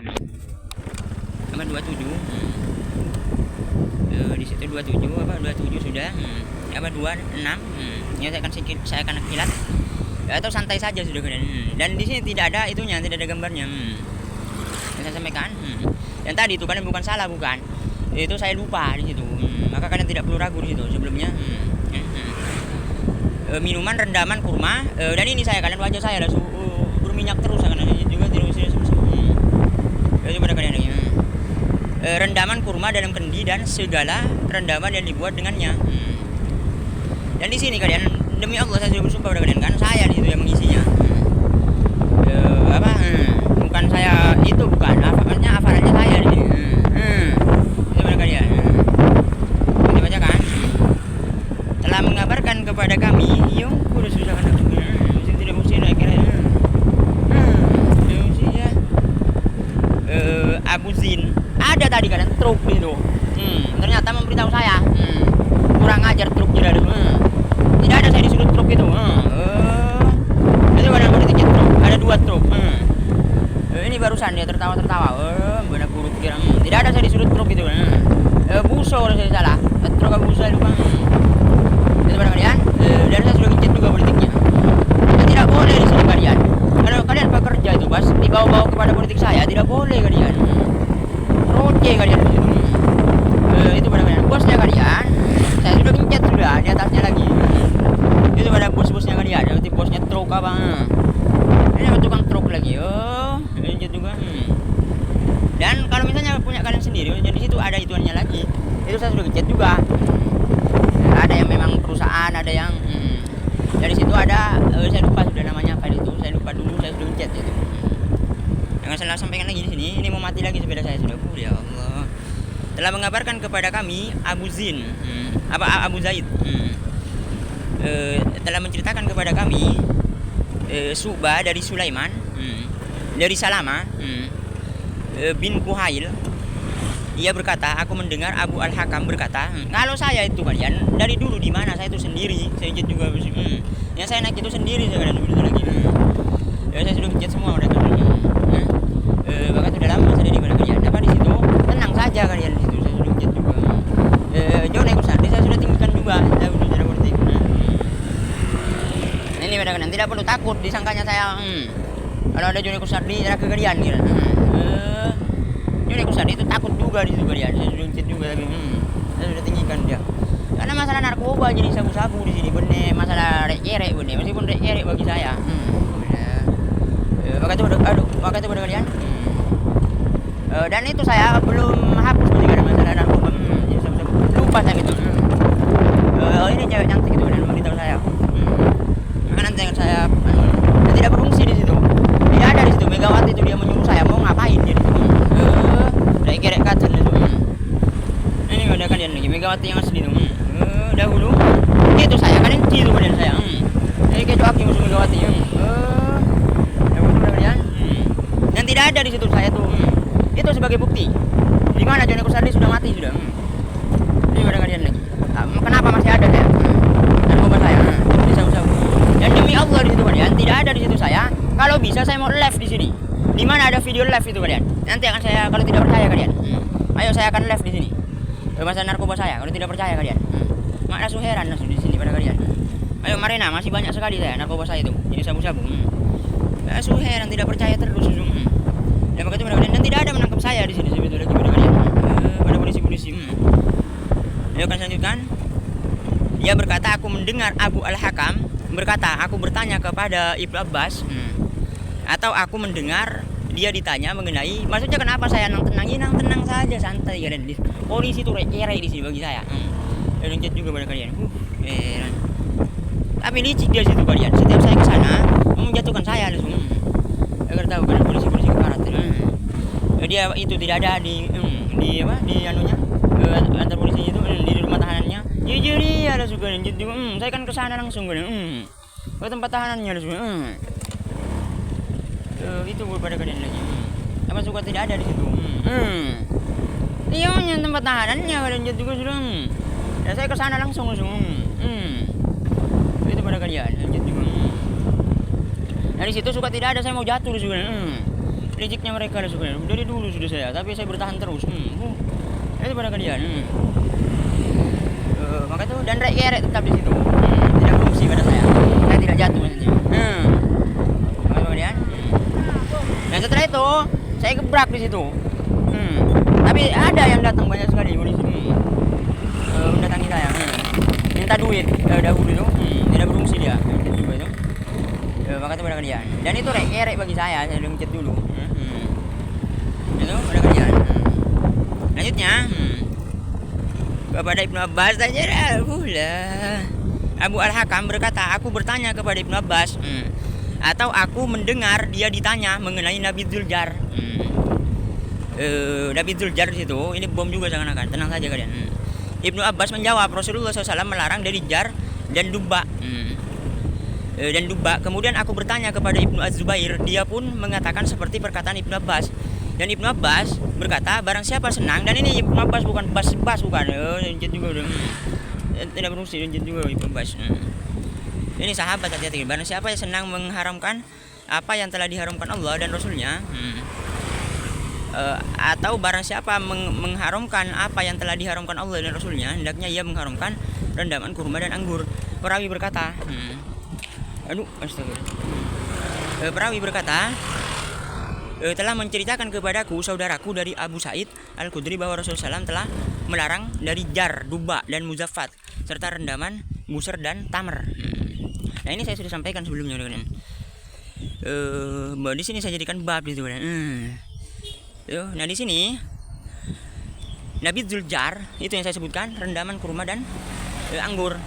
Apa 27. Di situ 27 apa 27 sudah. Apa 26. Ya saya akan kilat. Atau santai saja sudah kalian. Dan di sini tidak ada itunya, tidak ada gambarnya. Yang saya sampaikan. Yang tadi itu kalian bukan salah, bukan. Itu saya lupa di situ. Maka kalian tidak perlu ragu di situ sebelumnya. Minuman rendaman kurma, dan ini saya kalian wajah saya langsung berminyak terus karena juga tidak usah itu pada kalian lagi. Rendaman kurma dalam kendi dan segala rendaman yang dibuat dengannya. Dan di sini kalian, demi Allah saya sudah bersumpah pada kalian kan, saya di situ yang mengisinya. Bukan saya itu, bukan hafalannya saya di sini. Itu pada kalian. Kita bacakan. Telah mengabarkan kepada kami yang udah susah kan mesti tidak mesti kira Abu Zin ada tadi kan truk itu. Ternyata memberitahu saya. Kurang ajar truk tidak ada. Tidak ada saya disuruh truk itu. Itu ada tiket truk, ada 2 truk. Ini barusan dia tertawa-tertawa. Benar buruk kira. Tidak ada saya disuruh truk itu. Buso kalau saya salah. Truk buso itu Bang. Itu pada kalian. Dan saya sudah ngecek juga politiknya. Ya, tidak boleh di sini kalian. Kalau kalian bekerja itu pas dibawa-bawa kepada politik saya, tidak boleh kalian. Roce kalian di situ. Itu pada kalian. Bosnya kalian, saya sudah ngecek sudah di atasnya lagi. Itu pada bos-bosnya kalian. Seperti bosnya truk apa? Ini ada tukang truk lagi. Ngecek juga. Dan kalau misalnya punya kalian sendiri, jadi situ ada ituannya lagi. Itu saya sudah ngecek juga. Ada yang memang perusahaan, ada yang dari situ ada saya lupa sudah namanya apa itu, saya lupa dulu, saya sudah chat itu. Jangan salah sampaikan lagi di sini, ini mau mati lagi sepeda saya sudah. Ya Allah. Telah mengabarkan kepada kami Abu Zin, Abu Zaid, telah menceritakan kepada kami Su'bah dari Sulaiman, dari Salama bin Kuhail. Ia berkata, aku mendengar Abu Al-Hakam berkata, kalau saya itu kalian dari dulu di mana saya itu sendiri, saya jet juga, yang saya naik itu sendiri saya kalian dulu lagi, ya saya sudah jet semua mereka, bahkan sudah lama saya di mana kalian, apa di situ tenang saja kalian di situ saya sudah jet juga, jauh naik kursi, saya sudah tinggikan juga, saya sudah cara politik, ini mereka kalian tidak perlu takut disangkanya saya, kalau ada Joni Kusardi ke kalian gitu. Ini Kusardi itu takut juga di situ kalian. Saya sudah cek juga lagi. Saya sudah tinggikan dia. Karena masalah narkoba jadi sabu-sabu di sini bener, masalah rek-rek bener, meskipun rek-rek bagi saya. Maka itu pada kalian. Dan itu saya belum hapus juga masalah narkoba. Jadi sabu-sabu. Lupa saya itu. Ini cewek cantik itu benar memberitahu saya. Maka nanti saya tidak berfungsi di situ. Tidak ada di situ. Megawati itu dia menyuruh saya mau ngapain dia di situ. Kerek kacang itu. Ini ada kalian lagi Megawati yang asli itu. Dahulu itu saya kalian itu kalian saya. Ini kayak joki musuh Megawati. Dahulu kalian. Dan tidak ada di situ saya tuh. Itu sebagai bukti. Di mana Joni Kusardi sudah mati sudah. Ini ada kalian lagi. Kenapa masih ada saya? Narkoba saya. Di sabu-sabu. Dan demi Allah di situ kalian tidak ada di situ saya. Kalau bisa saya mau live di sini. Di mana ada video live itu kalian? Nanti akan saya kalau tidak percaya kalian. Ayo saya akan live di sini. Masalah narkoba saya kalau tidak percaya kalian. Mak langsung heran langsung di sini pada kalian. Ayo Marina masih banyak sekali saya narkoba saya itu. Ini sabu-sabu. Langsung heran tidak percaya terus. Dan maka itu pada kalian dan tidak ada menangkap saya di sini sebetulnya lagi pada kalian. Pada polisi-polisi. Ayo akan lanjutkan. Dia berkata aku mendengar Abu Al-Hakam berkata aku bertanya kepada Ibnu Abbas. Atau aku mendengar dia ditanya mengenai maksudnya kenapa saya tenang saja santai kalian di polisi itu rek-rek di sini bagi saya. Dan chat juga pada kalian. Tapi licik dia situ kalian. Setiap saya ke sana menjatuhkan saya langsung. Agar tahu kan polisi-polisi keparat. Dia itu tidak ada di anunya antar polisi itu di rumah tahanannya. Jujur dia langsung kan juga. Saya kan ke sana langsung kan. Ke tempat tahanannya langsung. Itu pada kalian lagi. Apa suka tidak ada di situ. Iya tempat tahanannya kalian juga sudah. Ya saya ke sana langsung. Itu pada kalian juga. Dari situ suka tidak ada saya mau jatuh juga. liciknya mereka sebenarnya. Dari dulu sudah saya, tapi saya bertahan terus. Itu pada kalian. Maka itu dan rek tetap di situ. Tidak berfungsi pada saya. Saya tidak jatuh maksudnya. Kemudian. Dan setelah itu saya gebrak di situ. Tapi ada yang datang banyak sekali polisi. Mendatangi saya. Minta duit dahulu itu. Tidak berfungsi dia. Juga itu. Maka itu pada kalian. Dan itu rek bagi saya udah ngechat dulu. Itu pada kalian. Lanjutnya. Kepada Ibnu Abbas saja lah. Abu Al-Hakam berkata, aku bertanya kepada Ibnu Abbas, atau aku mendengar dia ditanya mengenai Nabi Dzuljar. Nabi Dzuljar di situ, ini bom juga seakan-akan. Tenang saja kalian. Ibnu Abbas menjawab, Rasulullah SAW melarang dari jar dan duba. Kemudian aku bertanya kepada Ibnu Az-Zubair, dia pun mengatakan seperti perkataan Ibnu Abbas. Dan Ibnu Abbas berkata, barang siapa senang, dan ini Ibnu Abbas bukan bas bukan, lanjut juga udah, tidak berfungsi, lanjut juga Ibnu Abbas. Ini sahabat hati-hati. Barang siapa yang senang mengharamkan apa yang telah diharamkan Allah dan Rasulnya, atau barang siapa mengharamkan apa yang telah diharamkan Allah dan Rasulnya, hendaknya ia mengharamkan rendaman kurma dan anggur. Perawi berkata, perawi berkata, telah menceritakan kepadaku saudaraku dari Abu Sa'id Al-Khudri bahwa Rasulullah SAW telah melarang dari jar, duba, dan muzaffat serta rendaman, busur, dan tamar. Nah ini saya sudah sampaikan sebelumnya kan. Di sini saya jadikan bab gitu kan. Nah di sini Nabi Dzuljar itu yang saya sebutkan, rendaman kurma dan anggur.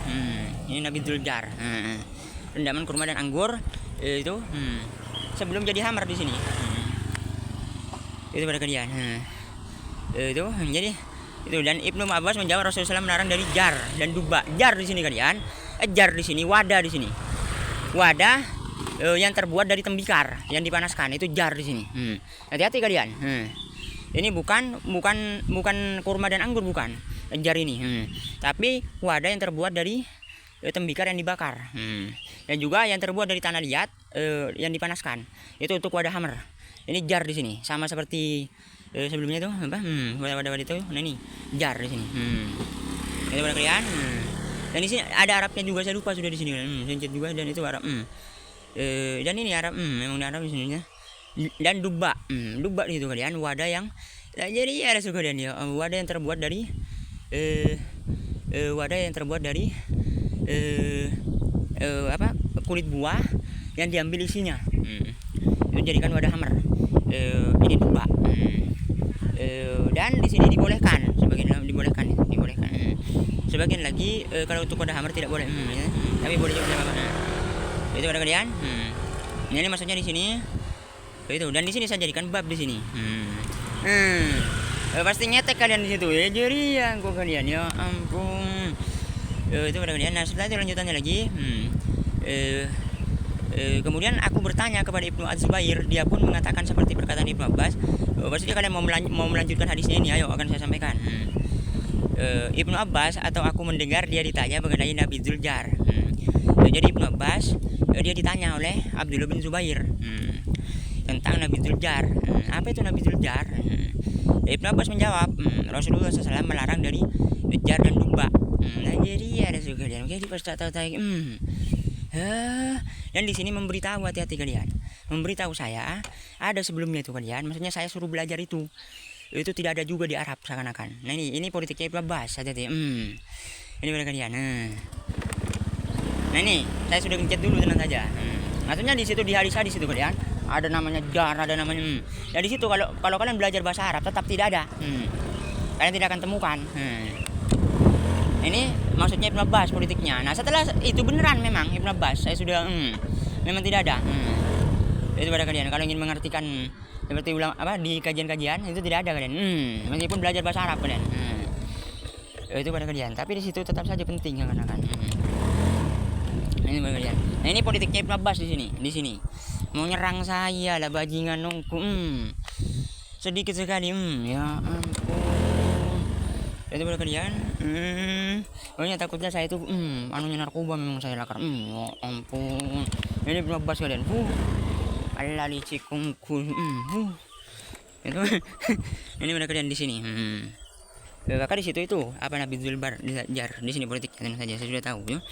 Ini Nabi Dzuljar. Rendaman kurma dan anggur itu sebelum jadi hamar di sini. Itu pada kalian. Itu jadi itu. Dan Ibnu Abbas menjawab, Rasulullah SAW melarang dari jar dan duba. Jar di sini kalian, jar di sini, wadah di sini. Wadah yang terbuat dari tembikar yang dipanaskan, itu jar di sini. Hati-hati kalian. Ini bukan kurma dan anggur, bukan jar ini. Tapi wadah yang terbuat dari tembikar yang dibakar. Dan juga yang terbuat dari tanah liat yang dipanaskan. Itu untuk wadah hammer. Ini jar di sini, sama seperti sebelumnya tuh apa? Wadah itu. Nah ini jar di sini. Itu pada kalian. Dan di sini ada Arabnya juga, saya lupa sudah di sini. Sencet juga, dan itu Arab. Dan ini Arab. Memang Arab di sini. Dan duba. Duba itu kalian, wadah yang jadi ada suka dan ya, wadah yang terbuat dari kulit buah yang diambil isinya. Itu jadikan wadah hammer. Ini duba. Dan di sini dibolehkan, sebagian dibolehkan. Sebagian lagi kalau untuk wadah hammer tidak boleh. Ya. Tapi boleh juga apa. Itu ada kalian. Ini maksudnya di sini. Itu, dan di sini saya jadikan bab di sini. Pasti nyetek kalian di situ ya. Jadi yang kalian ya ampun. Itu pada kalian. Nah setelah itu lanjutannya lagi. Kemudian aku bertanya kepada Ibnu Az-Zubair, dia pun mengatakan seperti perkataan Ibnu Abbas. Maksudnya kalian mau melanjutkan hadisnya ini, ayo akan saya sampaikan. Ibnu Abbas, atau aku mendengar dia ditanya mengenai Nabi Dzuljar. Jadi Ibnu Abbas dia ditanya oleh Abdullah bin Zubair tentang Nabi Dzuljar. Apa itu Nabi Dzuljar? Ibnu Abbas menjawab, Rasulullah SAW melarang dari jar dan duba. Nah jadi ada juga kalian. Oke, pas tahu. Dan di sini memberitahu, hati-hati kalian. Memberitahu saya ada sebelumnya itu kalian. Maksudnya saya suruh belajar itu tidak ada juga di Arab seakan-akan. Nah ini politiknya Ibnu Abbas, hati-hati. Ini pada kalian. Nah ini saya sudah gencet dulu, tenang saja. Maksudnya di situ di hadis-hadis itu kalian ada namanya jar, ada namanya. Ya di situ kalau kalian belajar bahasa Arab tetap tidak ada. Kalian tidak akan temukan. Ini maksudnya Ibnu Abbas politiknya. Nah setelah itu beneran memang Ibnu Abbas, saya sudah memang tidak ada. Itu pada kalian. Kalau ingin mengartikan seperti ulang di kajian-kajian itu tidak ada kalian. Meskipun belajar bahasa Arab kalian. Itu pada kalian. Tapi di situ tetap saja penting kan. Ini pada kalian. Nah ini politiknya Ibnu Abbas di sini. Mau nyerang saya lah bajingan nongku. Sedikit sekali. Ya ampun. Itu pada kalian. Pokoknya takutnya saya itu narkoba memang saya lakar. Ya ampun. Ini Ibnu Abbas kalian. Allah licikungku. Itu ini mereka kalian di sini. Kakak di situ itu apa Nabi Zuljar di sini politik tentu saja saya sudah tahu ya.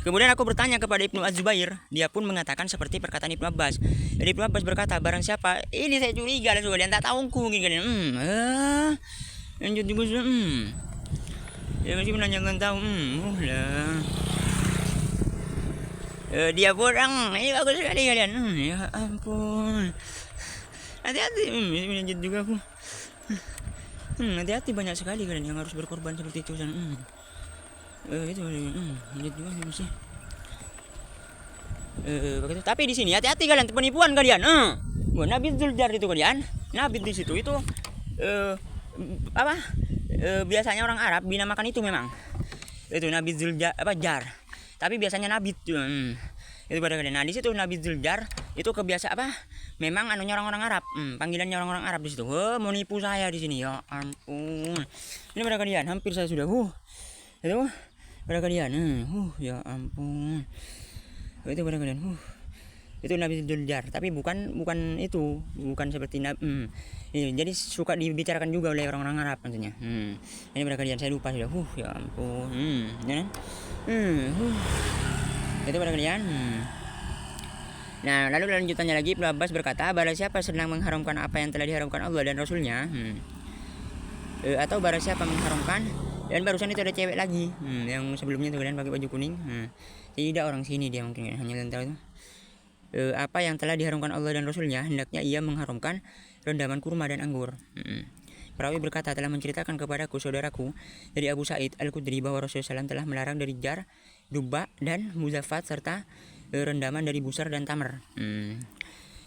Kemudian aku bertanya kepada Ibnu Az-Zubair, dia pun mengatakan seperti perkataan Ibnu Abbas. Jadi Ibnu Abbas berkata, barang siapa ini saya curiga dan sudah tak tahu mungkin kalian. Lanjut juga ya masih menanyakan tahu lah. Dia kurang ini bagus sekali kalian. Ya ampun. Hati-hati lanjut juga aku. Hati-hati banyak sekali kalian yang harus berkorban seperti itu. Itu lanjut juga sih. Begitu. Tapi di sini hati-hati kalian penipuan kalian. Nabi Zuljar itu kalian. Nabi di situ itu biasanya orang Arab dinamakan itu memang. Itu Nabi Zuljar jar. Tapi biasanya Nabi itu. Itu pada kalian. Nah, di situ Nabi Zuljar itu kebiasa memang anunya orang-orang Arab. Panggilannya orang-orang Arab di situ. Mau nipu saya di sini ya ampun. Ini pada kalian hampir saya sudah itu pada kalian ya ampun. Itu pada kalian itu Nabi Zuljar tapi bukan itu bukan seperti jadi suka dibicarakan juga oleh orang-orang Arab maksudnya. Ini pada kalian saya lupa sudah ya ampun. Itu pada kalian. Nah, lalu lanjutannya lagi Ibnu Abbas berkata, barang siapa sedang mengharamkan apa yang telah diharamkan Allah dan Rasulnya, atau barang siapa mengharamkan, dan barusan itu ada cewek lagi, yang sebelumnya itu kalian pakai baju kuning, tidak orang sini dia mungkin hanya tahu itu. Apa yang telah diharamkan Allah dan Rasulnya, hendaknya ia mengharamkan rendaman kurma dan anggur. Perawi berkata, telah menceritakan kepadaku saudaraku dari Abu Sa'id Al-Khudri bahwa Rasulullah SAW telah melarang dari jar, duba, dan muzafat serta rendaman dari busar dan tamar.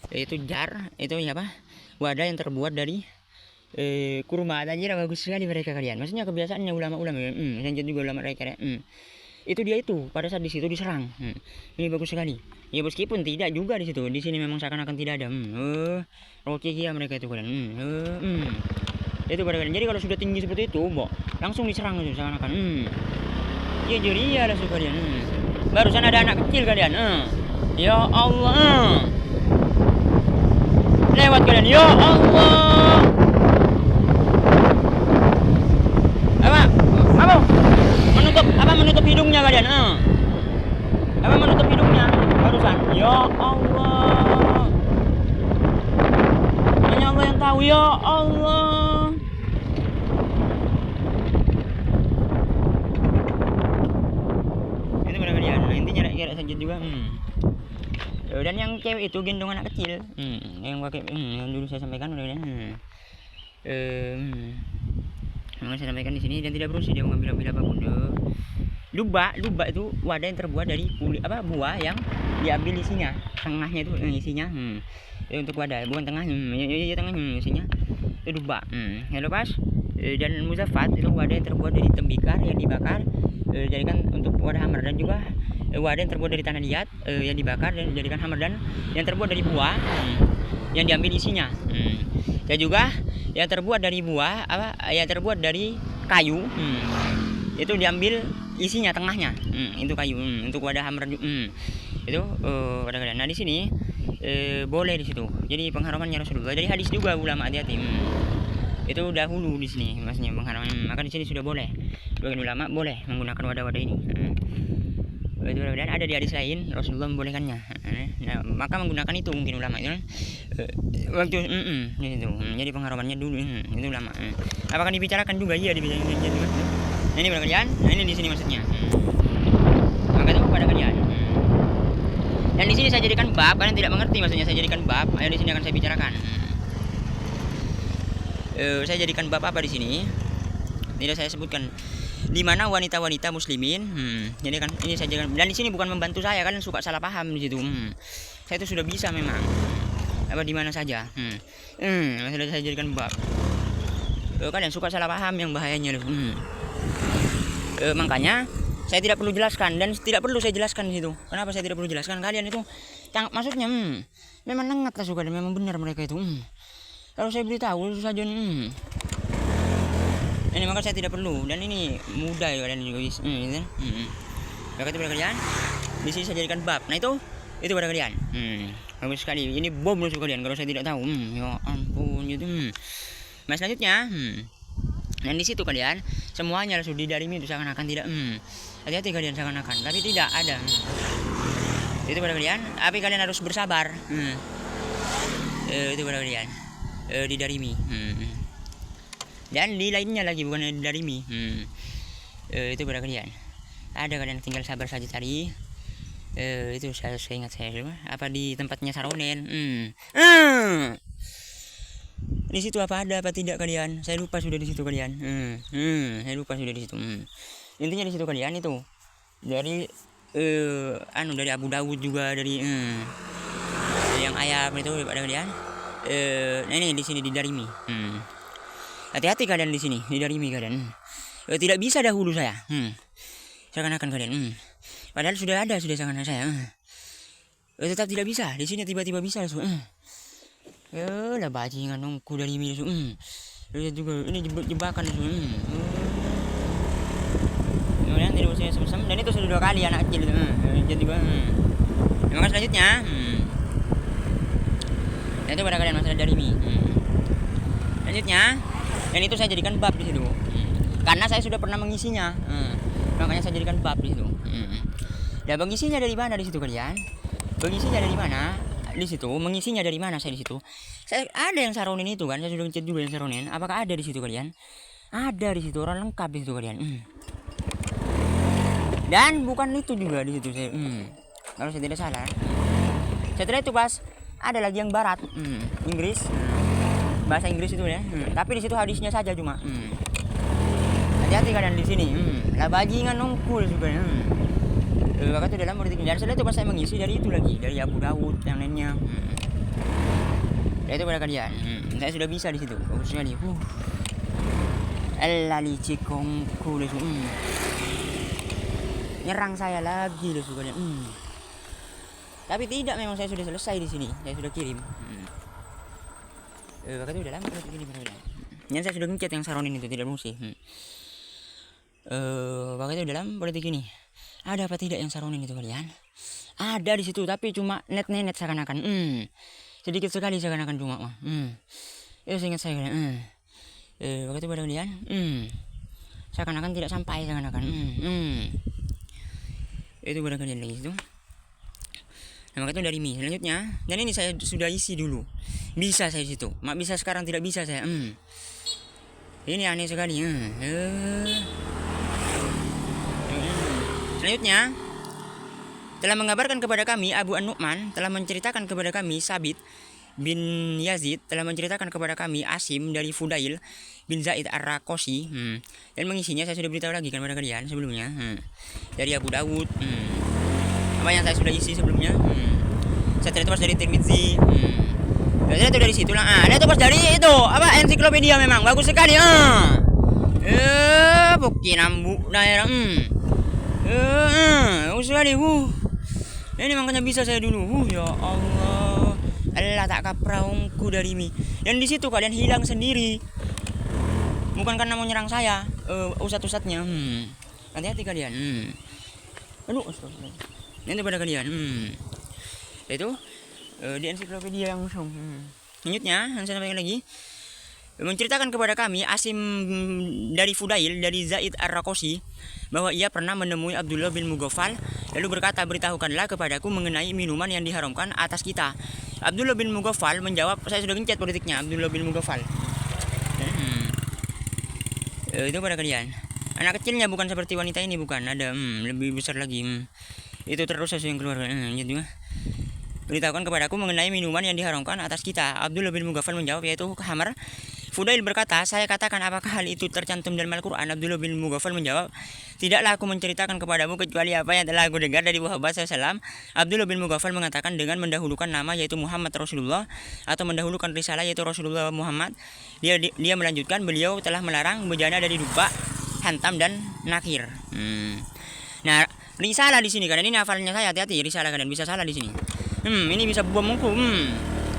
Itu jar, itu apa? Wadah yang terbuat dari kurma. Anjir bagus sekali mereka kalian. Maksudnya kebiasaannya ulama-ulama. Lanjut juga ulama mereka. Itu dia itu pada saat di situ diserang. Ini bagus sekali. Ya meskipun tidak juga di situ. Di sini memang seakan-akan tidak ada. Oke ya mereka itu kalian. Itu pada kalian. Jadi kalau sudah tinggi seperti itu, langsung diserang itu seakan-akan. Ya jadi ya langsung kalian. Barusan ada anak kecil kalian. Ya Allah. Lewat kalian. Ya Allah. Menutup hidungnya kalian. Menutup hidungnya barusan. Ya Allah. Hanya Allah yang tahu ya Allah. Itu benar kalian. Nah, intinya kira saja juga. Dan yang cewek itu gendong anak kecil. Yang pakai yang dulu saya sampaikan udah yang saya sampaikan di sini dan tidak berusaha dia mengambil apapun. Duba itu wadah yang terbuat dari buah yang diambil isinya, tengahnya itu isinya. Untuk wadah bukan tengahnya, tengahnya isinya itu duba. Yang lepas dan muzafat itu wadah yang terbuat dari tembikar yang dibakar dijadikan untuk wadah hammer, dan juga wadah yang terbuat dari tanah liat yang dibakar dan dijadikan hammer, dan yang terbuat dari buah yang diambil isinya. Dan juga yang terbuat dari buah yang terbuat dari kayu itu diambil isinya tengahnya. Itu kayu untuk wadah hammer itu wadah kalian. Nah di sini boleh di situ. Jadi pengharamannya Rasulullah dari hadis juga ulama hati-hati. Itu dahulu di sini maksudnya pengharaman. Maka di sini sudah boleh. Sebagian ulama boleh menggunakan wadah-wadah ini. Itu dan ada di hadis lain Rasulullah membolehkannya. Nah, maka menggunakan itu mungkin ulama itu waktu itu. Jadi pengharamannya dulu itu ulama. Apakah dibicarakan juga? Iya dibicarakan juga. Nah, ini pada kalian. Nah ini di sini maksudnya. Maka itu pada kalian. Dan di sini saya jadikan bab, kalian tidak mengerti maksudnya saya jadikan bab. Ayo di sini akan saya bicarakan. Saya jadikan bab apa di sini? Tidak saya sebutkan. Di mana wanita-wanita muslimin. Jadi kan ini saya jadikan. Dan di sini bukan membantu saya, kalian suka salah paham di situ. Saya itu sudah bisa memang. Apa di mana saja. Sudah saya jadikan bab. Kalian suka salah paham yang bahayanya loh. Makanya saya tidak perlu jelaskan dan tidak perlu saya jelaskan di situ. Kenapa saya tidak perlu jelaskan? Kalian itu maksudnya memang nengat lah suka dan memang benar mereka itu. Kalau saya beritahu saja ini maka saya tidak perlu, dan ini mudah ya kalian juga bisa. Maka itu kalian di sini saya jadikan bab. Nah itu Itu pada kalian. Bagus sekali. Ini bom musuh kalian kalau saya tidak tahu. Ya ampun itu. Nah selanjutnya. Dan di situ kalian semuanya langsung didarimi itu seakan-akan tidak. Hati-hati kalian seakan-akan. Tapi tidak ada. Itu pada kalian. Tapi kalian harus bersabar. Itu pada kalian. Didarimi. Dan di lainnya lagi bukan didarimi. Itu pada kalian. Ada kalian tinggal sabar saja tadi. Itu saya ingat saya apa di tempatnya Saronen. Di situ apa ada apa tidak kalian? Saya lupa sudah di situ kalian. Saya lupa sudah di situ. Intinya di situ kalian itu dari dari Abu Dawud juga dari yang ayam itu pada kalian. Ini di sini di Darimi. Hati-hati kalian di sini di Darimi kalian. Tidak bisa dahulu saya. Seakan-akan kalian. Padahal sudah ada sudah seakan-akan saya. Tetap tidak bisa. Di sini tiba-tiba bisa langsung. Ya lah bajingan nongku dari ini langsung. Lihat juga ini jebakan langsung. Kemudian tidak usah sama-sama dan itu sudah 2 kali anak kecil itu. Jadi juga. Maka selanjutnya. Dan itu pada kalian masalah dari ini. Selanjutnya, dan itu saya jadikan bab di situ. Karena saya sudah pernah mengisinya. Makanya saya jadikan bab di situ. Dan mengisinya dari mana di situ kalian? Mengisinya dari mana? Di situ, mengisinya dari mana saya di situ? Saya ada yang Saronen itu kan, saya sudah ngechat juga yang Saronen. Apakah ada di situ kalian? Ada di situ, orang lengkap di situ kalian. Dan bukan itu juga di situ saya. Kalau saya tidak salah. Setelah itu pas ada lagi yang barat, Inggris, bahasa Inggris itu ya. Tapi di situ hadisnya saja cuma. Hati-hati kalian di sini. Lah bajingan nongkul juga. Maka itu dalam politik dan setelah itu pas saya mengisi dari itu lagi dari Abu Dawud yang lainnya. Itu pada kalian. Saya sudah bisa di situ. Bagus sekali. Elali cikongku langsung. Nyerang saya lagi langsung kalian. Tapi tidak, memang saya sudah selesai di sini. Saya sudah kirim. Maka itu dalam politik ini pada kalian. Yang saya sudah ngecat yang Saronin itu tidak musik. Maka itu dalam politik ini. Ada apa tidak yang Saronin itu kalian? Ada di situ tapi cuma net seakan-akan. Sedikit sekali seakan-akan cuma. Itu ingat saya kalian. Waktu itu pada kalian. Seakan-akan tidak sampai seakan-akan. Itu pada kalian lagi itu. Nah, maka itu dari Mi. Selanjutnya, dan ini saya sudah isi dulu. Bisa saya di situ. Mak bisa sekarang tidak bisa saya. Ini aneh sekali. Selanjutnya, telah mengabarkan kepada kami Abu An-Nu'man, telah menceritakan kepada kami Sabit bin Yazid, telah menceritakan kepada kami Asim dari Fudail bin Zaid Ar-Rakosi, dan mengisinya saya sudah beritahu lagi kan pada kalian sebelumnya, dari Abu Dawud, apa yang saya sudah isi sebelumnya. Setelah itu pas dari Tirmidzi, setelah itu dari situ lah. Ada itu pas dari itu apa ensiklopedia memang bagus sekali. Bukti nambu daerah. Sekali. Ini makanya bisa saya dulu. Ya Allah. Allah tak kapraungku dari mi. Dan di situ kalian hilang sendiri. Bukan karena mau nyerang saya, ustad-ustadnya. Hati-hati kalian. Aduh, ini pada kalian. Itu di ensiklopedia yang langsung. Selanjutnya, yang saya sampaikan lagi. Menceritakan kepada kami Asim dari Fudail dari Zaid Ar-Rakosi bahwa ia pernah menemui Abdullah bin Mughaffal lalu berkata, beritahukanlah kepadaku mengenai minuman yang diharamkan atas kita. Abdullah bin Mughaffal menjawab, saya sudah gencet politiknya Abdullah bin Mughaffal. Itu pada kalian. Anak kecilnya bukan seperti wanita ini, bukan, ada lebih besar lagi. Itu terus saya yang keluar. Jadi beritahukan kepadaku mengenai minuman yang diharamkan atas kita. Abdullah bin Mughaffal menjawab, yaitu khamar. Fudail berkata, saya katakan apakah hal itu tercantum dalam Al-Quran? Abdullah bin Mughaffal menjawab, tidaklah aku menceritakan kepadamu kecuali apa yang telah aku dengar dari Muhammad SAW. Abdullah bin Mughaffal mengatakan dengan mendahulukan nama yaitu Muhammad Rasulullah atau mendahulukan risalah yaitu Rasulullah Muhammad. Dia melanjutkan, beliau telah melarang bejana dari dupa, hantam dan nakir. Nah, risalah di sini kan ini hafalnya saya, hati-hati risalah kalian bisa salah di sini. Ini bisa bom hukum.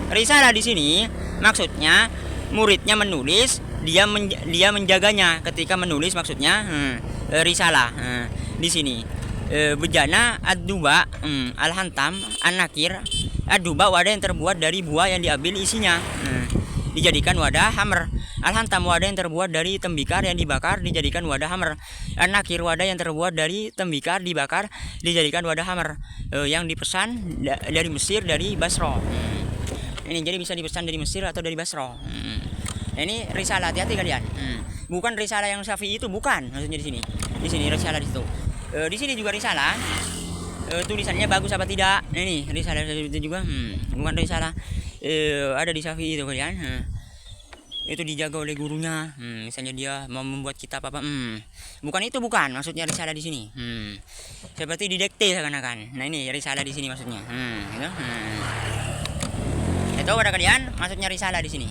Risalah di sini maksudnya muridnya menulis, dia menjaganya ketika menulis maksudnya risalah di sini. bejana ad-duba, al-hantam, an-nakir. Ad-duba wadah yang terbuat dari buah yang diambil isinya, dijadikan wadah hammer. Al-hantam wadah yang terbuat dari tembikar yang dibakar, dijadikan wadah hammer. An-nakir wadah yang terbuat dari tembikar dibakar, dijadikan wadah hammer. Yang dipesan dari Mesir, dari Basro. Ini jadi bisa dipesan dari Mesir atau dari Basro. Ini risalah, hati-hati kalian. Bukan risalah yang Syafi'i itu, bukan maksudnya di sini. Di sini risalah di situ. Di sini juga risalah. Tulisannya bagus apa tidak? Ini risalah itu juga. Bukan risalah. Ada di Syafi'i itu kalian. Itu dijaga oleh gurunya. Misalnya dia mau membuat kitab apa? Bukan itu, bukan maksudnya risalah di sini. Seperti didikte seakan-akan. Nah ini risalah di sini maksudnya. Itu pada kalian maksudnya risalah di sini.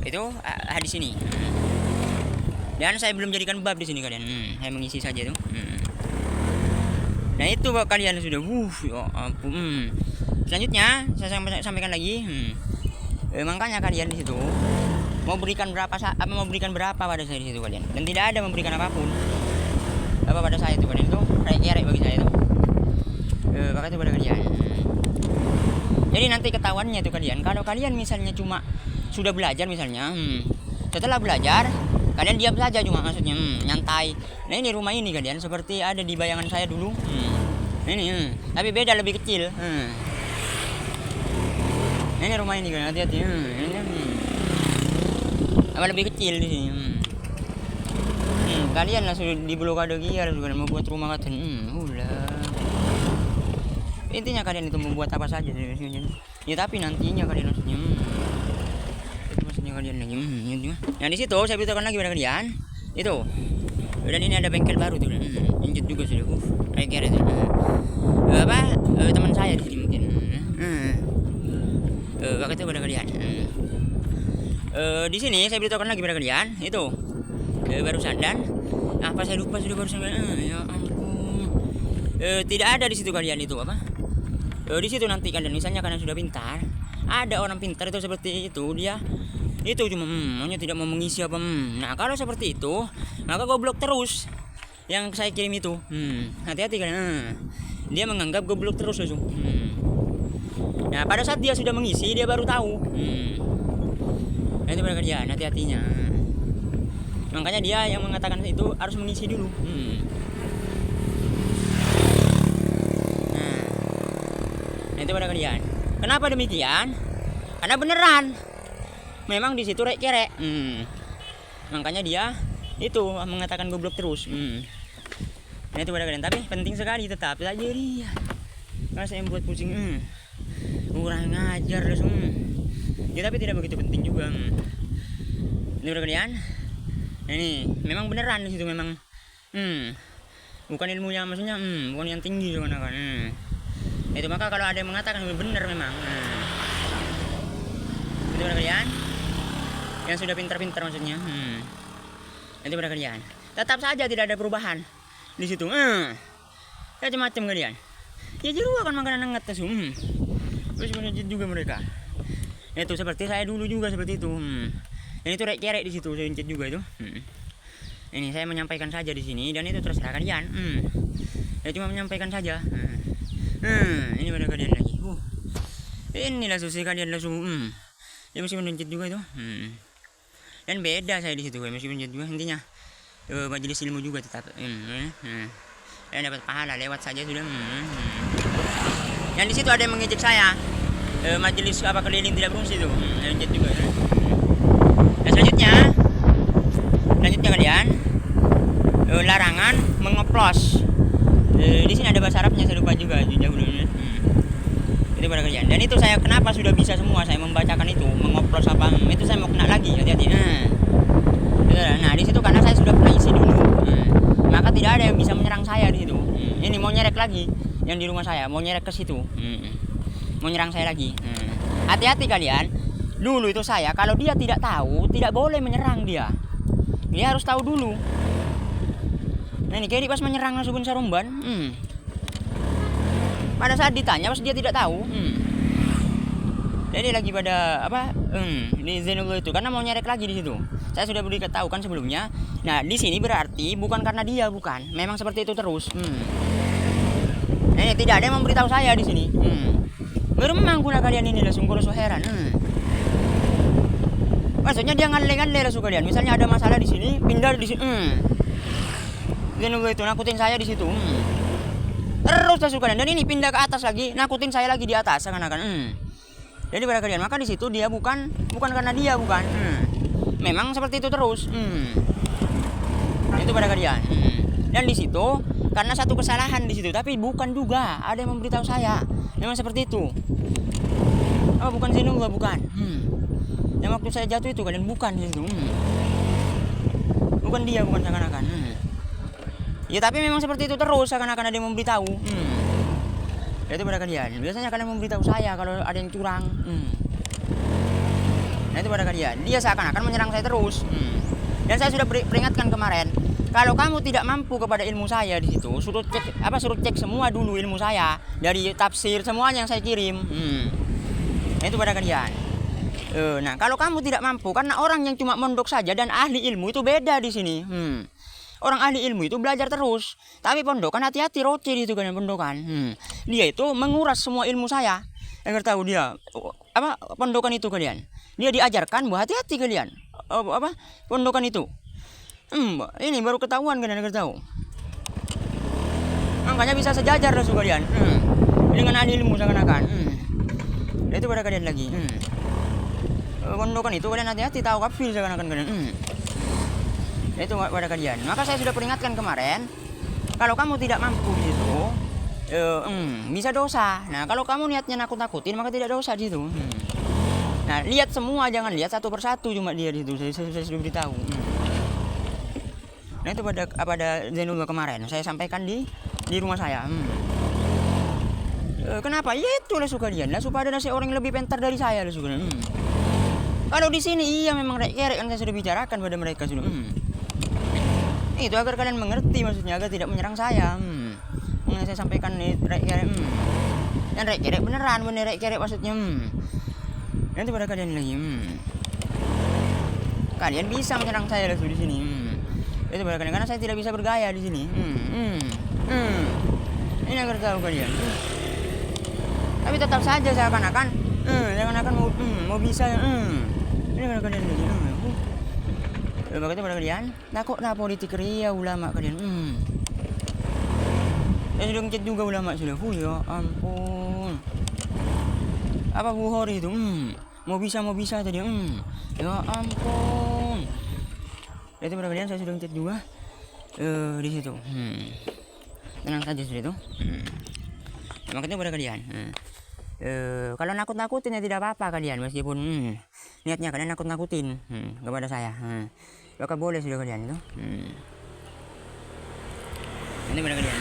Itu hadis ini. Dan saya belum jadikan bab di sini kalian. Saya mengisi saja itu. Nah itu kalian sudah. Ya ampun. Selanjutnya saya sampaikan lagi. Makanya kalian di situ mau berikan berapa pada saya di situ kalian. Dan tidak ada memberikan apapun apa pada saya itu kalian, itu rek bagi saya itu. Pakai itu pada kalian. Jadi nanti ketahuannya itu kalian. Kalau kalian misalnya cuma sudah belajar misalnya, setelah belajar kalian diam saja cuma maksudnya nyantai. Nah ini rumah ini kalian seperti ada di bayangan saya dulu. Ini tapi beda, lebih kecil. Ini rumah ini kalian, hati-hati. Ini apa lebih kecil di sini. Kalian langsung di blokade giar juga membuat rumah kalian. Intinya kalian itu membuat apa saja ya, tapi nantinya kalian maksudnya itu maksudnya kalian lagi Nah di situ saya beritahukan lagi pada kalian itu. Dan ini ada bengkel baru tuh, injek juga sudah. Kayak itu teman saya di sini mungkin. Pakai itu pada kalian. Di sini saya beritahukan lagi pada kalian itu barusan. Dan apa saya lupa sudah barusan. Ya ampun. Tidak ada di situ kalian itu apa? Di situ nanti kalian misalnya kalian sudah pintar, ada orang pintar itu seperti itu, dia itu cuma hanya tidak mau mengisi apa. Nah kalau seperti itu maka goblok terus yang saya kirim itu. Hati-hati kalian. Dia menganggap goblok terus langsung. Nah pada saat dia sudah mengisi dia baru tahu. Nah itu pada kalian, hati-hatinya. Makanya dia yang mengatakan itu harus mengisi dulu. Nah itu pada kalian. Kenapa demikian? Karena beneran memang di situ rek kerek. Makanya dia itu mengatakan goblok terus. Nah itu pada kalian. Tapi penting sekali tetap saja dia. Karena saya membuat pusing. Kurang ngajar langsung. Ya tapi tidak begitu penting juga. Ini pada kalian. Nah, ini memang beneran di situ memang. Bukan ilmunya maksudnya. Bukan yang tinggi kan. Itu maka kalau ada yang mengatakan benar memang. Itu pada kalian yang sudah pintar-pintar maksudnya. Itu pada kalian. Tetap saja tidak ada perubahan di situ. Macam-macam kalian. Ya jeru akan makanan hangat langsung. Terus menjadi juga mereka. Itu seperti saya dulu juga seperti itu. Ini tuh rek-rek di situ saya incit juga itu. Ini saya menyampaikan saja di sini dan itu terserah kalian. Saya cuma menyampaikan saja. Ini pada kalian lagi. Inilah susah kalian langsung. Dia masih menuntut juga itu. Dan beda saya di situ, masih menuntut juga intinya. Majelis ilmu juga tetap. Dan dapat pahala lewat saja sudah. Yang di situ ada yang mengejek saya. Majelis apa keliling tidak berfungsi itu. Menuntut juga. Nah selanjutnya kalian larangan mengoplos. Di sini ada bahasa Arabnya saya lupa juga jauh. Itu pada kalian. Dan itu saya kenapa sudah bisa semua saya membacakan itu, mengoplos apa itu saya mau kena lagi, hati-hati. Nah di situ karena saya sudah pernah isi dulu. Maka tidak ada yang bisa menyerang saya di situ. Ini mau nyerek lagi yang di rumah saya, mau nyerek ke situ. Mau nyerang saya lagi. Hati-hati kalian. Dulu itu saya kalau dia tidak tahu, tidak boleh menyerang dia. Dia harus tahu dulu. Nah ini kayak pas menyerang Subun Sarumban. Pada saat ditanya pas dia tidak tahu. Jadi lagi pada apa? Di Zenullah itu karena mau nyerek lagi di situ. Saya sudah beritahu kan sebelumnya. Nah, di sini berarti bukan karena dia, bukan. Memang seperti itu terus. Ini tidak ada yang memberitahu saya di sini. Memang guna kalian ini langsung kurus heran. Maksudnya dia ngale-ngale langsung kalian. Misalnya ada masalah di sini, pindah di sini. Zenullah itu nakutin saya di situ. Terus langsung kalian. Dan ini pindah ke atas lagi, nakutin saya lagi di atas seakan-akan. Jadi pada kalian, maka di situ dia bukan karena dia, bukan. Memang seperti itu terus. Itu pada kalian. Dan di situ karena satu kesalahan di situ, tapi bukan juga ada yang memberitahu saya. Memang seperti itu. Oh, bukan Zenullah, bukan. Yang waktu saya jatuh itu kalian bukan di situ. Bukan dia, bukan seakan-akan. Ya tapi memang seperti itu terus, seakan-akan ada yang memberitahu. Itu pada kalian. Biasanya kalian memberitahu saya kalau ada yang curang. Nah itu pada kalian. Dia seakan-akan menyerang saya terus. Dan saya sudah peringatkan kemarin, kalau kamu tidak mampu kepada ilmu saya di situ, suruh cek semua dulu ilmu saya dari tafsir semuanya yang saya kirim. Nah itu pada kalian. Nah kalau kamu tidak mampu, karena orang yang cuma mondok saja dan ahli ilmu itu beda di sini. Orang ahli ilmu itu belajar terus. Tapi pondokan hati-hati, roce itu kan pondokan. Dia itu menguras semua ilmu saya. Agar tahu dia pondokan itu kalian. Dia diajarkan bahwa hati-hati kalian. Pondokan itu. Ini baru ketahuan kalian agar tahu. Makanya bisa sejajar lah kalian. Dengan ahli ilmu seakan-akan. Itu pada kalian lagi. Pondokan itu kalian hati-hati, tahu kafir seakan-akan kalian. Itu pada kalian. Maka saya sudah peringatkan kemarin, kalau kamu tidak mampu di situ, bisa dosa. Nah, kalau kamu niatnya nakut-nakutin, maka tidak dosa di situ. Nah, lihat semua, jangan lihat satu persatu cuma dia di situ. Saya sudah beritahu. Nah, itu pada Zenullah kemarin saya sampaikan di rumah saya. Kenapa? Ya itulah kalian. Lah supaya ada orang yang lebih pintar dari saya lah kalian. Kalau di sini iya memang rek-rek kan saya sudah bicarakan pada mereka sudah. Itu agar kalian mengerti, maksudnya agar tidak menyerang saya. Saya sampaikan rek-rek. Dan rek-rek beneran, bener rek-rek maksudnya. Nanti pada kalian lagi. Kalian bisa menyerang saya langsung di sini. Itu pada kalian karena saya tidak bisa bergaya di sini. Ini agar tahu kalian. Tapi tetap saja seakan-akan mau bisa. Ini pada kalian lagi. Begitu pada kalian. Takutlah politik ria ulama kalian. Saya sudah ngechat juga ulama sudah. Ya ampun. Apa Bukhari itu? Mau bisa tadi. Ya ampun. Itu pada kalian saya sudah ngechat juga di situ. Tenang saja sudah itu. Makanya pada kalian. Kalau nakut-nakutin ya tidak apa-apa kalian, meskipun niatnya kalian nakut-nakutin kepada saya. Maka boleh sudah kalian itu. Ini pada kalian.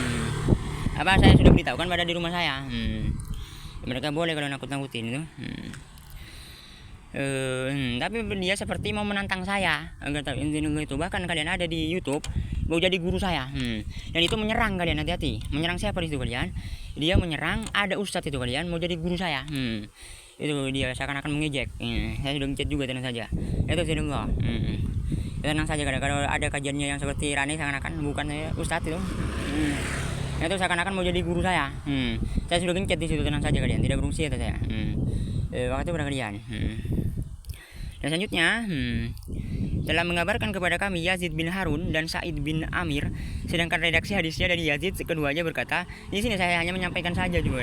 Apa saya sudah beritahukan pada di rumah saya. Mereka boleh kalau nakut-nakutin itu. Tapi dia seperti mau menantang saya agar tahu itu. Bahkan kalian ada di YouTube mau jadi guru saya. Dan itu menyerang kalian, hati-hati. Menyerang siapa di situ kalian? Dia menyerang ada ustadz itu kalian mau jadi guru saya. Itu dia seakan-akan mengejek. Saya sudah ngechat juga, tenang saja. Itu sudah tenang saja kalau ada kajiannya yang seperti Rani seakan-akan bukan saya ustadz itu. Itu seakan-akan mau jadi guru saya. Saya sudah ngechat di situ, tenang saja kalian, tidak berfungsi kata saya. Waktu pada kalian. Dan selanjutnya telah mengabarkan kepada kami Yazid bin Harun dan Sa'id bin Amir, sedangkan redaksi hadisnya dari Yazid keduanya berkata, di sini saya hanya menyampaikan saja juga.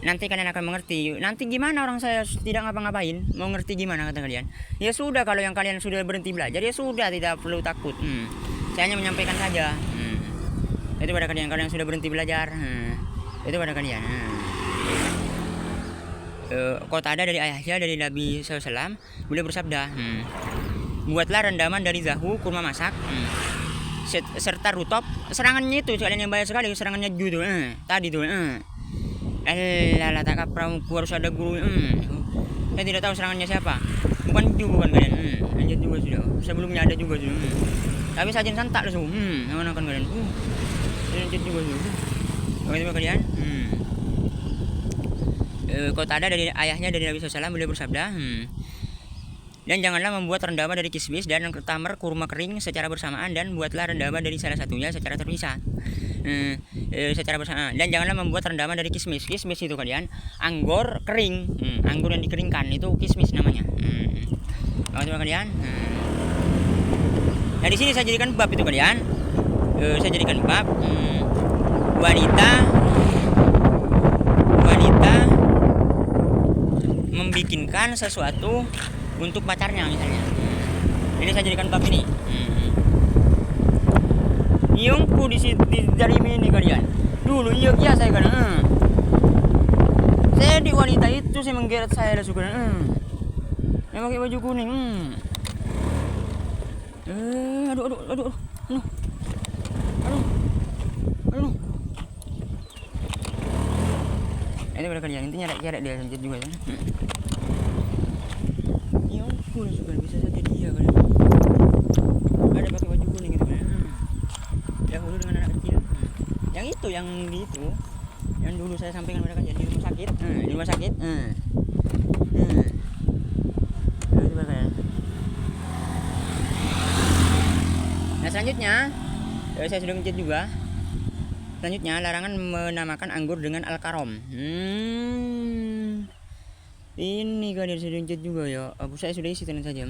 Nanti kalian akan mengerti. Nanti gimana orang saya tidak ngapa-ngapain, mau ngerti gimana kata kalian? Ya sudah, kalau yang kalian sudah berhenti belajar ya sudah, tidak perlu takut. Saya hanya menyampaikan saja. Itu pada kalian kalau yang sudah berhenti belajar. Itu pada kalian. Kota ada dari ayahnya dari Nabi SAW, beliau bersabda, buatlah rendaman dari zahu, kurma masak, serta rutop. Serangannya itu kalian yang banyak sekali, serangannya gitu. Tadi tuh. Alah, tak kapramuku harus ada guru. Saya tidak tahu serangannya siapa. Bukan juga kalian. Lanjut juga sudah. Sebelumnya ada juga sudah. Tapi sajian santak langsung. Mana kan kalian? Lanjut juga sudah. Bagaimana kalian? Qatada dari ayahnya dari Nabi SAW, beliau bersabda, dan janganlah membuat rendama dari kismis dan tamar kurma kering secara bersamaan, dan buatlah rendama dari salah satunya secara terpisah. Secara bersamaan. Dan janganlah membuat rendama dari kismis. Kismis itu kalian anggur kering, anggur yang dikeringkan itu kismis namanya. Maksudnya kalian. Nah di sini saya jadikan bab itu kalian. Saya jadikan bab wanita membikinkan sesuatu untuk pacarnya misalnya. Ini saya jadikan bab ini. Iungku dari ini kalian. Dulu iya saya kan. Saya di wanita itu saya menggeret saya lah suka. Yang pakai baju kuning. Aduh. Ini pada kalian intinya nyeret dia lanjut juga ya. Ya ampun suka bisa saja dia kan. Ada pakai baju kuning gitu kan. Dahulu dengan anak kecil. Yang itu yang dulu saya sampaikan pada kalian di rumah sakit. Di rumah sakit. Nah selanjutnya saya sudah mencet juga. Selanjutnya larangan menamakan anggur dengan al-karom. Ini kalian sudah mencet juga ya. Saya sudah isi tenang saja.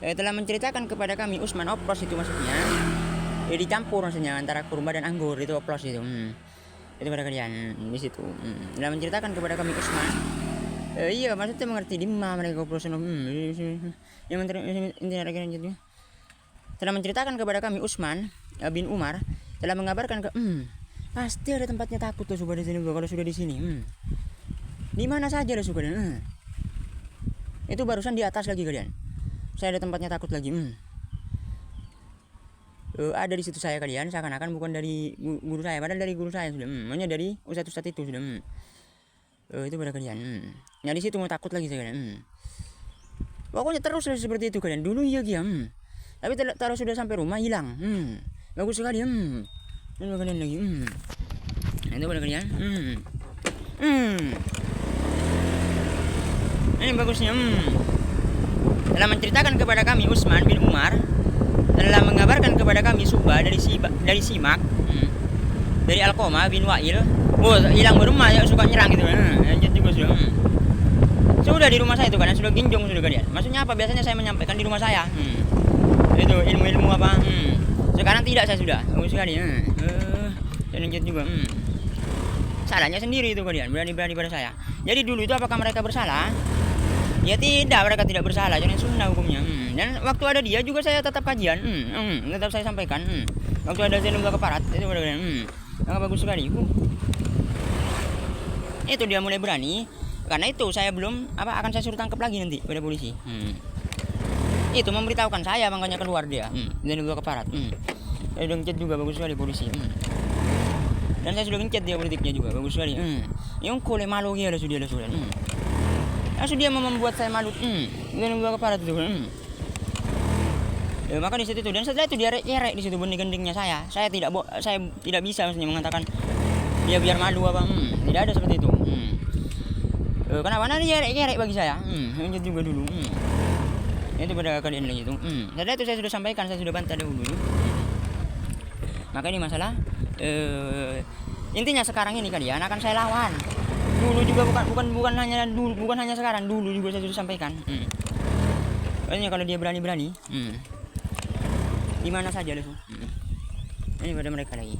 Telah menceritakan kepada kami Utsman, oplos itu maksudnya. Dicampur maksudnya antara kurma dan anggur itu oplos itu. Itu pada kalian di situ. Telah menceritakan kepada kami Utsman. Iya maksudnya mengerti di mana mereka oplos. Yang intinya lanjutnya. Telah menceritakan kepada kami Utsman bin Umar telah mengabarkan pasti ada tempatnya takut tuh sudah di sini kalau sudah di sini. Di mana saja lah sudah. Itu barusan di atas lagi kalian. Saya ada tempatnya takut lagi. Ada di situ saya kalian seakan-akan bukan dari guru saya, padahal dari guru saya sudah. Makanya dari ustadz itu sudah. Itu pada kalian. Nah di situ mau takut lagi saya kalian. Pokoknya terus seperti itu kalian. Dulu iya diam. Tapi taruh sudah sampai rumah hilang. Bagus sekali. Dan kalian lagi. Nah, itu pada kalian. Ini bagusnya. Telah menceritakan kepada kami Utsman bin Umar telah mengabarkan kepada kami Subah dari Simak, dari Alqamah bin Wa'il. Hilang berumah ya suka nyerang gitu. Lanjut juga sudah. Sudah di rumah saya itu kan sudah ginjong sudah kalian. Maksudnya apa? Biasanya saya menyampaikan di rumah saya. Itu ilmu-ilmu apa? Sekarang tidak saya sudah. Bagus sekali. Saya lanjut juga. Salahnya sendiri itu kalian, berani-berani pada saya. Jadi dulu itu apakah mereka bersalah? Ya tidak, mereka tidak bersalah. Jangan sunnah hukumnya. Dan waktu ada dia juga saya tetap kajian. Tetap saya sampaikan. Waktu ada Zainul Keparat itu pada kalian. Sangat bagus sekali. Itu dia mulai berani. Karena itu saya belum akan saya suruh tangkap lagi nanti pada polisi. Itu memberitahukan saya makanya keluar dia. Zainul Keparat. Saya udah ngechat juga bagus sekali polisi. Dan saya sudah ngechat dia politiknya juga bagus sekali. Yang kole malu dia lah sudah. Dia mau membuat saya malu. Zainul Keparat itu. Maka di situ dan setelah itu dia rek di situ benih-gendingnya saya. Saya tidak bisa maksudnya mengatakan dia biar malu apa. Tidak ada seperti itu. Kenapa nanti dia rek bagi saya? Lanjut juga dulu. Itu pada kalian lagi itu. Setelah itu saya sudah sampaikan, saya sudah bantah dahulu. Maka ini masalah. Intinya sekarang ini kalian akan saya lawan. Dulu juga bukan hanya sekarang, dulu juga saya sudah sampaikan. Pokoknya kalau dia berani, di mana saja lah. Ini pada mereka lagi.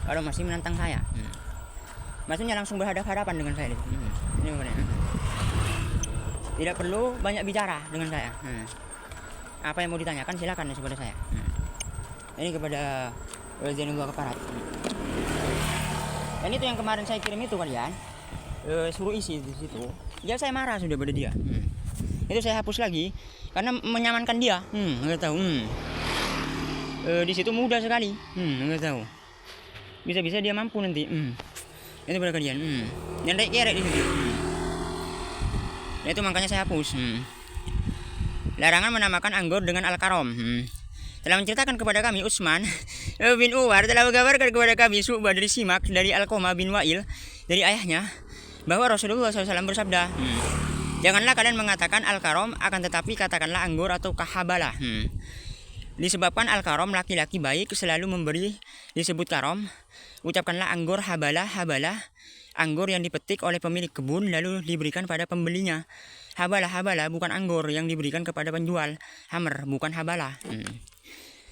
Kalau masih menantang saya, maksudnya langsung berhadapan dengan saya. Ini pada. Tidak perlu banyak bicara dengan saya. Apa yang mau ditanyakan silakan kepada saya. Ini kepada Zainul Keparat. Dan itu yang kemarin saya kirim itu kalian suruh isi di situ. Ya saya marah sudah pada dia. Itu saya hapus lagi karena menyamankan dia. Enggak tahu. Di situ mudah sekali. Enggak tahu. Bisa-bisa dia mampu nanti. Itu pada kalian. Dan rek di situ. Nah, itu makanya saya hapus. Larangan menamakan anggur dengan al-karom. Telah menceritakan kepada kami Utsman bin Uwar telah mengabarkan kepada kami Syu'bah dari Simak dari Alqamah bin Wa'il dari ayahnya bahwa Rasulullah SAW bersabda, janganlah kalian mengatakan al-karom, akan tetapi katakanlah anggur atau kahabalah. Disebabkan al-karom laki-laki baik selalu memberi disebut karom. Ucapkanlah anggur habalah, habalah, anggur yang dipetik oleh pemilik kebun lalu diberikan pada pembelinya. Habalah, habalah bukan anggur yang diberikan kepada penjual. Hamr bukan habalah.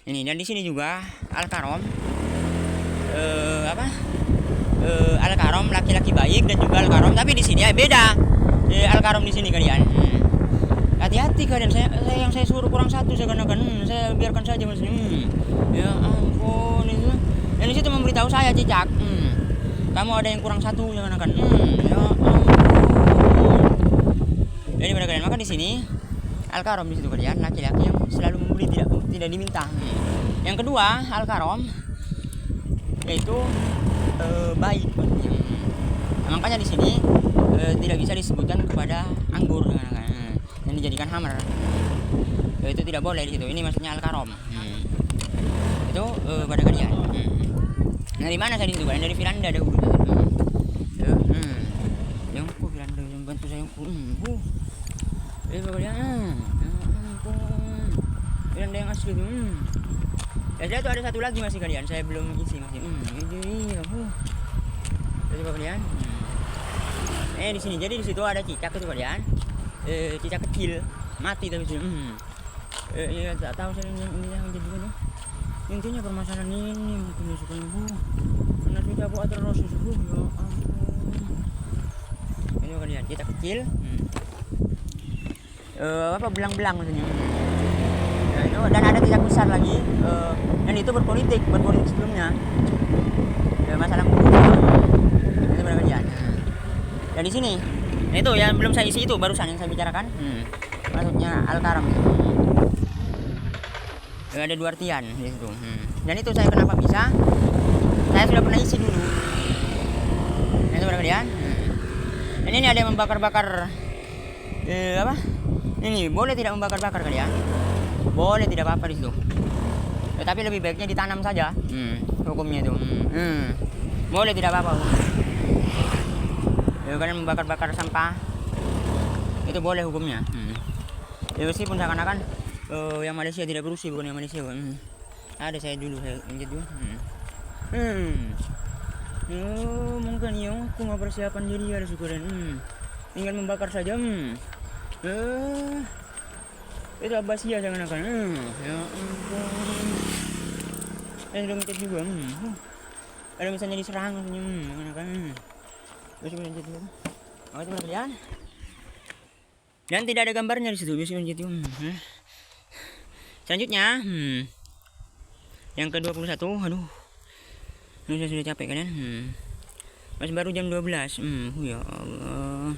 Ini dan di sini juga al-karom al-karom laki-laki baik dan juga al-karom, tapi di sini ya beda. Al-karom di sini kalian. Hati-hati kalian, saya suruh kurang satu seakan-akan saya biarkan saja maksudnya. Ya ampun itu. Dan di situ memberitahu saya Cicak. Kamu ada yang kurang satu seakan-akan. Ya ampun. Jadi pada kalian maka di sini al-karom di situ kalian laki-laki yang selalu memberi tidak diminta. Yang kedua al-karom yaitu baik. Makanya di sini tidak bisa disebutkan kepada anggur yang dijadikan hammer. Itu tidak boleh di situ. Ini maksudnya al-karom. Itu pada kalian. Dari mana saya di situ kalian? Dari Firanda dahulu. Yang Firanda yang bantu saya. Itu kalian. Firanda yang asli itu. Ya itu ada satu lagi masih kalian. Saya belum isi masih. Itu kalian. Di sini jadi di situ ada cicak itu kalian. Cicak kecil mati tapi ya tak tahu saya ini yang jadi ini. Intinya permasalahan ini mungkin suka ibu karena sudah buat terus subuh ya ampun. Ini kalian cicak kecil. Belang-belang maksudnya. Dan ada cicak besar lagi. Dan itu berpolitik sebelumnya. Masalah itu pada kalian. Dan di sini, nah itu yang belum saya isi itu barusan yang saya bicarakan. Maksudnya al-karam. Ada dua artian di situ. Dan itu saya kenapa bisa? Saya sudah pernah isi dulu. Nah itu pada kalian. Dan ini ada yang membakar-bakar Ini boleh tidak membakar-bakar kalian? Boleh, tidak apa-apa di situ. Tapi lebih baiknya ditanam saja. Hukumnya itu. Boleh tidak apa-apa. Kalian membakar-bakar sampah itu boleh hukumnya. Ya meskipun seakan-akan yang Malaysia tidak berusia, bukan yang Malaysia. Ada saya dulu saya ingat dulu. Mungkin ya aku mau persiapan diri ada syukuran. Tinggal membakar saja. Itu abasia seakan-akan. Ya ampun. Saya sudah ngecek juga. Ada misalnya diserang seakan-akan. Terus lanjut dulu. Itu kalian. Dan tidak ada gambarnya di situ. Lanjut. Selanjutnya, yang ke-21. Aduh. Saya sudah capek kalian. Masih baru jam 12. Ya Allah.